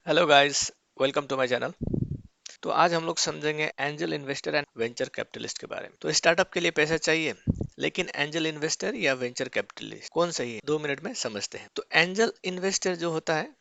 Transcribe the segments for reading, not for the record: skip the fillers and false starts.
Hello guys, welcome to my channel. तो आज हम लोग समझेंगे angel investor and venture capitalist के बारे में। तो स्टार्टअप के लिए पैसा चाहिए, लेकिन एंजल इन्वेस्टर या वेंचर कैपिटलिस्ट कौन सही है, 2 मिनट में समझते हैं। तो एंजल इन्वेस्टर जो होता है,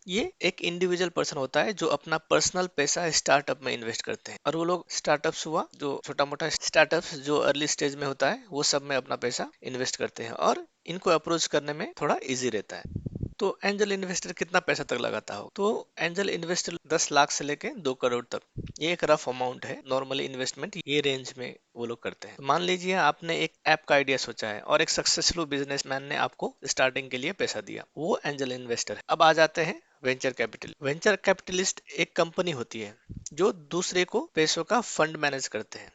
ये एक इंडिविजुअल पर्सन होता है जो अपना पर्सनल पैसा स्टार्टअप में इन्वेस्ट करते हैं। और वो लोग स्टार्टअप्स हुआ, जो छोटा मोटा स्टार्टअप्स जो अर्ली स्टेज में होता है, वो सब में अपना पैसा इन्वेस्ट करते हैं और इनको अप्रोच करने में थोड़ा इजी रहता है। तो एंजल इन्वेस्टर कितना पैसा तक लगाता हो? तो एंजल इन्वेस्टर 10 लाख से लेके 2 करोड़ तक, ये एक रफ अमाउंट है। नॉर्मली इन्वेस्टमेंट ये रेंज में वो लोग करते हैं। तो मान लीजिए आपने एक ऐप का आइडिया सोचा है और एक सक्सेसफुल बिजनेसमैन ने आपको स्टार्टिंग के लिए पैसा दिया, वो एंजल इन्वेस्टर है। अब आ जाते हैं वेंचर कैपिटल। वेंचर कैपिटलिस्ट एक कंपनी होती है जो दूसरे को पैसों का फंड मैनेज करते हैं।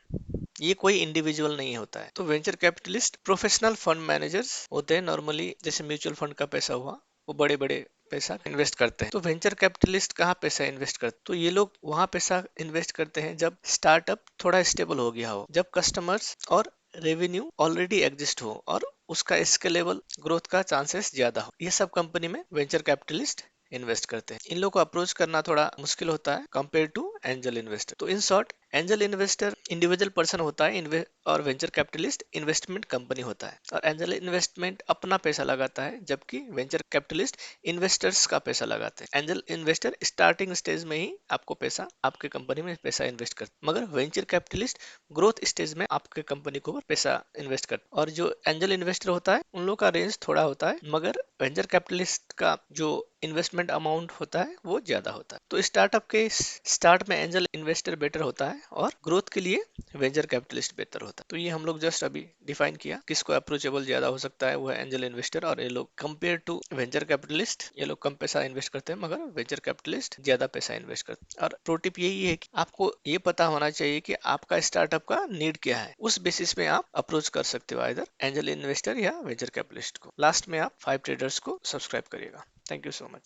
ये कोई इंडिविजुअल नहीं होता है। तो venture capitalist professional fund managers होते हैं। नॉर्मली जैसे म्यूचुअल फंड का पैसा हुआ, वो बड़े बड़े पैसा इन्वेस्ट करते हैं। तो वेंचर कैपिटलिस्ट कहाँ पैसा इन्वेस्ट करते हैं? तो ये लोग वहां पैसा इन्वेस्ट करते हैं जब स्टार्टअप थोड़ा स्टेबल हो गया हो, जब कस्टमर्स और रेवेन्यू ऑलरेडी एग्जिस्ट हो और उसका स्केलेबल ग्रोथ का चांसेस ज्यादा हो। ये सब कंपनी में वेंचर कैपिटलिस्ट इन्वेस्ट करते हैं। इन लोग को अप्रोच करना थोड़ा मुश्किल होता है कंपेयर टू एंजल इन्वेस्टर। तो in short, angel investor individual person होता है और वेंचर कैपिटलिस्ट इन्वेस्टमेंट कंपनी होता है। और एंजल इन्वेस्टमेंट अपना पैसा लगाता है, जबकि वेंचर कैपिटलिस्ट इन्वेस्टर्स का पैसा लगाते हैं। एंजल इन्वेस्टर स्टार्टिंग स्टेज में ही आपको पैसा, आपके कंपनी में पैसा इन्वेस्ट करते हैं, मगर वेंचर कैपिटलिस्ट ग्रोथ स्टेज में आपके कंपनी को पैसा इन्वेस्ट करते हैं। और जो एंजल इन्वेस्टर होता है, उन लोग का रेंज थोड़ा होता है, मगर वेंचर कैपिटलिस्ट का जो इन्वेस्टमेंट अमाउंट होता है वो ज्यादा होता है। तो स्टार्टअप के स्टार्ट में एंजल इन्वेस्टर बेटर होता है और ग्रोथ के लिए वेंचर कैपिटलिस्ट बेहतर होता है। तो ये हम लोग जस्ट अभी डिफाइन किया, किसको अप्रोचेबल ज्यादा हो सकता है, वो है एंजल इन्वेस्टर। और ये लोग कंपेयर टू वेंचर कैपिटलिस्ट, ये लोग कम पैसा इन्वेस्ट करते हैं, मगर वेंचर कैपिटलिस्ट ज्यादा पैसा इन्वेस्ट करते हैं। और प्रो टिप यही है कि आपको ये पता होना चाहिए कि आपका स्टार्टअप का नीड क्या है। उस बेसिस में आप अप्रोच कर सकते हो इधर एंजल इन्वेस्टर या वेंचर कैपिटलिस्ट को। लास्ट में आप 5 ट्रेडर्स को सब्सक्राइब करिएगा। Thank you so much.